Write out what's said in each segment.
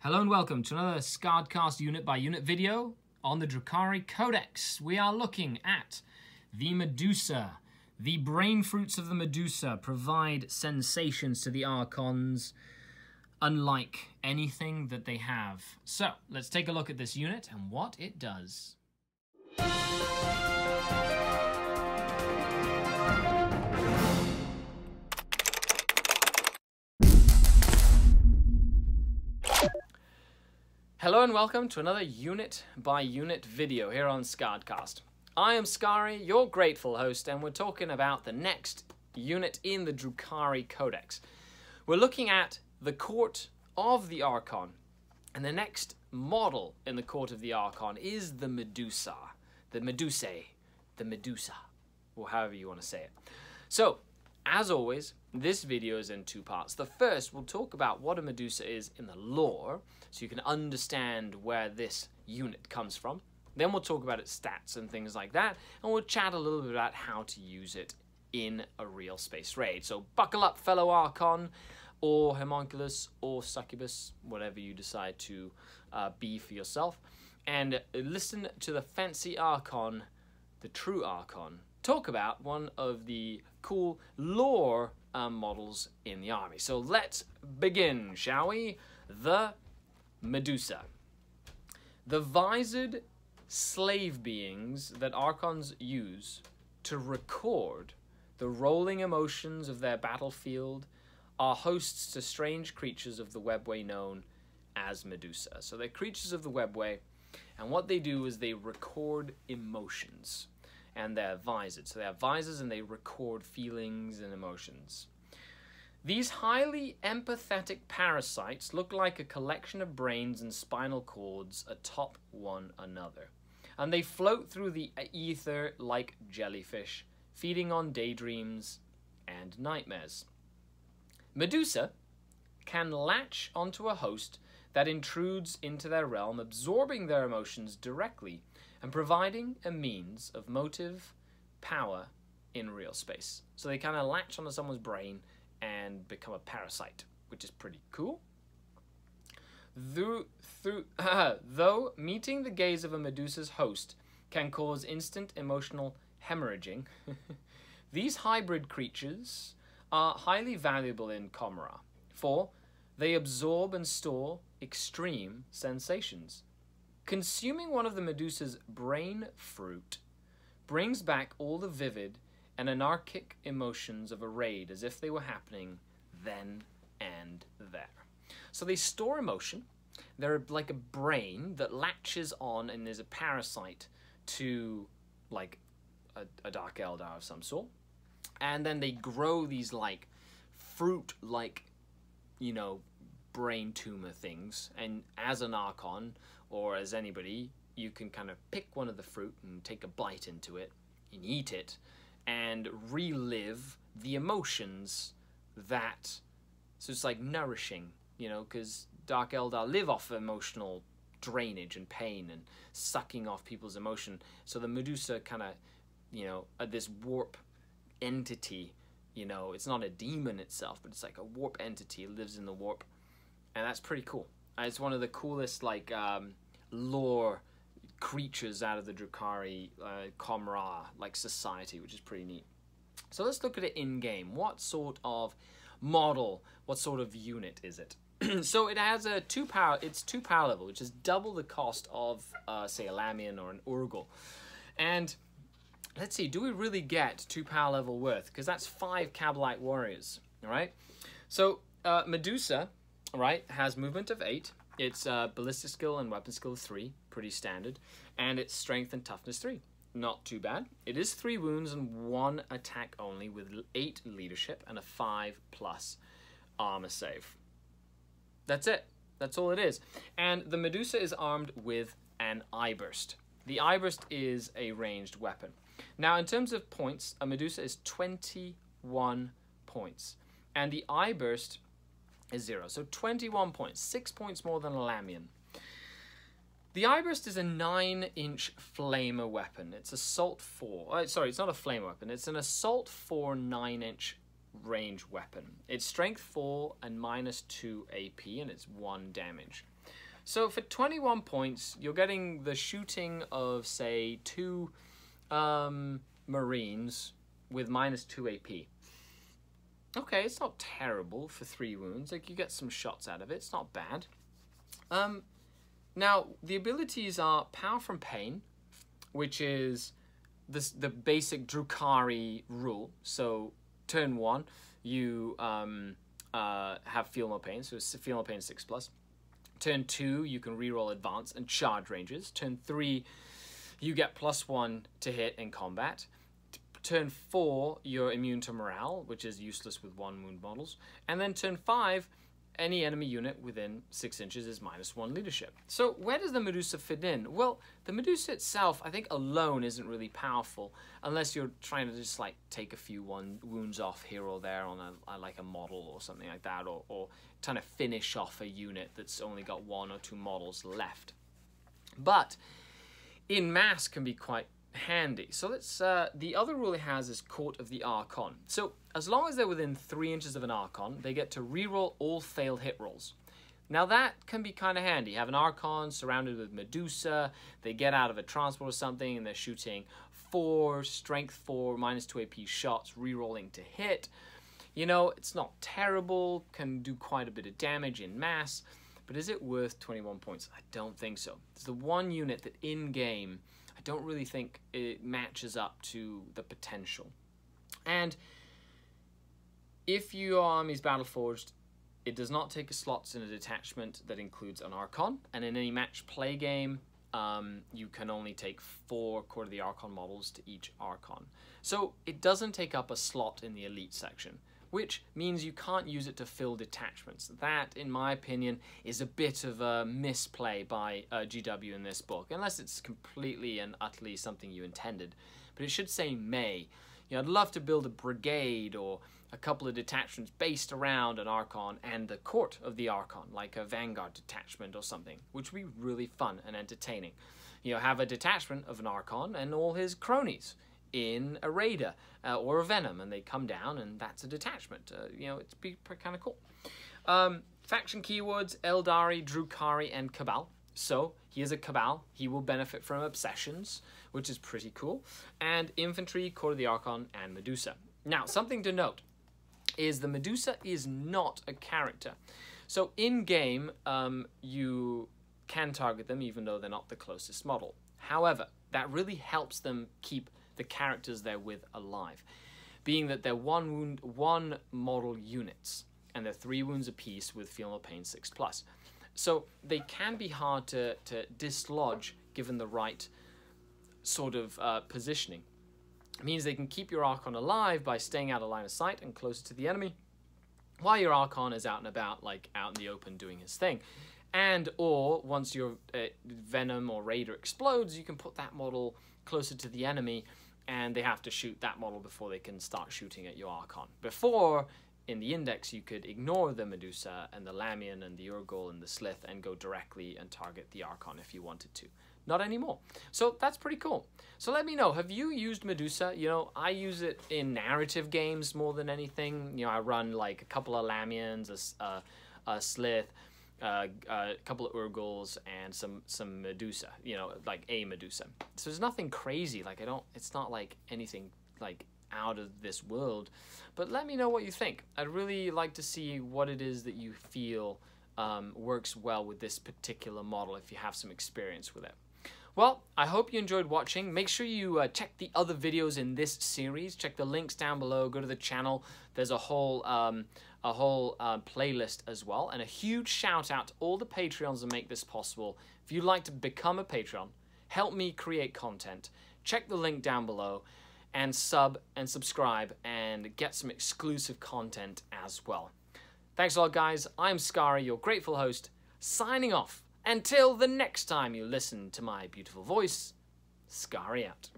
Hello and welcome to another SkaredCast unit by unit video on the Drukhari Codex. We are looking at the Medusae. The brain fruits of the Medusae provide sensations to the Archons unlike anything that they have. So, let's take a look at this unit and what it does. Hello and welcome to another unit by unit video here on SkaredCast. I am Skari, your grateful host, and we're talking about the next unit in the Drukhari Codex. We're looking at the Court of the Archon, and the next model in the Court of the Archon is the Medusae, or however you want to say it. So, as always, this video is in two parts. The first, we'll talk about what a Medusae is in the lore, so you can understand where this unit comes from. Then we'll talk about its stats and things like that, and we'll chat a little bit about how to use it in a real space raid. So buckle up, fellow Archon, or homunculus, or succubus, whatever you decide to be for yourself, and listen to the fancy Archon, the true Archon, talk about one of the cool lore models in the army. So let's begin, shall we? The Medusae. The visored slave beings that Archons use to record the rolling emotions of their battlefield are hosts to strange creatures of the webway known as Medusae. So they're creatures of the webway, and what they do is they record emotions, and they're visored. So they have visors and they record feelings and emotions. These highly empathetic parasites look like a collection of brains and spinal cords atop one another, and they float through the ether like jellyfish, feeding on daydreams and nightmares. Medusae can latch onto a host that intrudes into their realm, absorbing their emotions directly and providing a means of motive power in real space. So they kind of latch onto someone's brain and become a parasite, which is pretty cool. Though meeting the gaze of a Medusa's host can cause instant emotional hemorrhaging, these hybrid creatures are highly valuable in Comra, for they absorb and store extreme sensations. Consuming one of the Medusa's brain fruit brings back all the vivid and anarchic emotions of a raid as if they were happening then and there. So they store emotion. They're like a brain that latches on and is a parasite to like a Dark Eldar of some sort. And then they grow these like fruit-like, you know, brain tumor things. And as an Archon, or as anybody, you can kind of pick one of the fruit and take a bite into it and eat it and relive the emotions that, so it's like nourishing, you know, because Dark Eldar live off emotional drainage and pain and sucking off people's emotion. So the Medusae kind of, you know, this warp entity, you know, it's not a demon itself, but it's like a warp entity. It lives in the warp, and that's pretty cool. It's one of the coolest, like, lore creatures out of the Drukhari Comra, like, society, which is pretty neat. So let's look at it in-game. What sort of model, what sort of unit is it? So it has a 2-power level, which is double the cost of, say, a Lamian or an Urgal. And let's see, do we really get 2-power level worth? Because that's 5 Cabalite warriors, all right? So Medusae, right, has movement of 8. It's ballistic skill and weapon skill of 3, pretty standard, and it's strength and toughness 3. Not too bad. It is 3 wounds and 1 attack only, with 8 leadership and a 5+ armor save. That's it. That's all it is. And the Medusae is armed with an eye burst. The eye burst is a ranged weapon. Now, in terms of points, a Medusae is 21 points, and the eye burst is 0. So 21 points, 6 points more than a Lamian. The eye burst is a 9-inch flamer weapon. It's assault 4. Sorry, it's not a flamer weapon. It's an assault 4 9-inch range weapon. It's strength 4 and -2 AP, and it's 1 damage. So for 21 points, you're getting the shooting of, say, 2 Marines with -2 AP. Okay, it's not terrible for 3 wounds. Like, you get some shots out of it. It's not bad. Now, the abilities are Power from Pain, which is the basic Drukhari rule. So, turn 1, you have Feel No Pain, so it's Feel No Pain 6+. Turn 2, you can reroll Advance and Charge ranges. Turn 3, you get +1 to hit in combat. Turn 4, you're immune to morale, which is useless with 1 wound models. And then turn 5, any enemy unit within 6 inches is -1 leadership. So where does the Medusa fit in? Well, the Medusa itself, I think alone isn't really powerful, unless you're trying to just like take a few wounds off here or there on like a model or something like that, or trying to finish off a unit that's only got 1 or 2 models left. But in mass can be quite handy. So let's the other rule it has is Court of the Archon. So as long as they're within 3 inches of an Archon, they get to reroll all failed hit rolls. Now that can be kind of handy. You have an Archon surrounded with Medusa, they get out of a transport or something, and they're shooting 4 strength 4 -2 AP shots, rerolling to hit. You know, it's not terrible, can do quite a bit of damage in mass, but is it worth 21 points? I don't think so. It's the one unit that in game I don't really think it matches up to the potential. And if your army's Battleforged, it does not take a slots in a detachment that includes an Archon, and in any match play game, you can only take 4 Court of the Archon models to each Archon. So it doesn't take up a slot in the Elite section, which means you can't use it to fill detachments. That, in my opinion, is a bit of a misplay by GW in this book, unless it's completely and utterly something you intended. But it should say may. You know, I'd love to build a brigade or a couple of detachments based around an Archon and the Court of the Archon, like a Vanguard detachment or something, which would be really fun and entertaining. You know, have a detachment of an Archon and all his cronies in a Raider or a Venom, and they come down, and that's a detachment. You know, it'd be kind of cool. Faction keywords: Eldari, Drukhari, and Cabal. So he is a Cabal. He will benefit from Obsessions, which is pretty cool. And Infantry, Court of the Archon, and Medusa. Now, something to note is the Medusa is not a character. So in-game, you can target them even though they're not the closest model. However, that really helps them keep the characters they're with alive, being that they're one model units, and they're 3 wounds apiece with Feel No Pain 6+. So they can be hard to dislodge given the right sort of positioning. It means they can keep your Archon alive by staying out of line of sight and closer to the enemy, while your Archon is out and about, like out in the open doing his thing. And or once your Venom or Raider explodes, you can put that model closer to the enemy, and they have to shoot that model before they can start shooting at your Archon. Before, in the Index, you could ignore the Medusa and the Lamian and the Urgol and the Slith and go directly and target the Archon if you wanted to. Not anymore. So that's pretty cool. So let me know, have you used Medusa? You know, I use it in narrative games more than anything. You know, I run like a couple of Lamians, a Slith, a couple of Urgals, and some Medusa, you know, like a Medusa. So there's nothing crazy, like it's not like anything like out of this world, but let me know what you think. I'd really like to see what it is that you feel works well with this particular model if you have some experience with it. Well, I hope you enjoyed watching. Make sure you check the other videos in this series. Check the links down below. Go to the channel. There's a whole playlist as well. And a huge shout out to all the Patreons that make this possible. If you'd like to become a Patreon, help me create content, check the link down below and subscribe and get some exclusive content as well. Thanks a lot, guys. I'm Skari, your grateful host, signing off. Until the next time you listen to my beautiful voice, Skari out.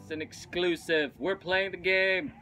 It's an exclusive. We're playing the game.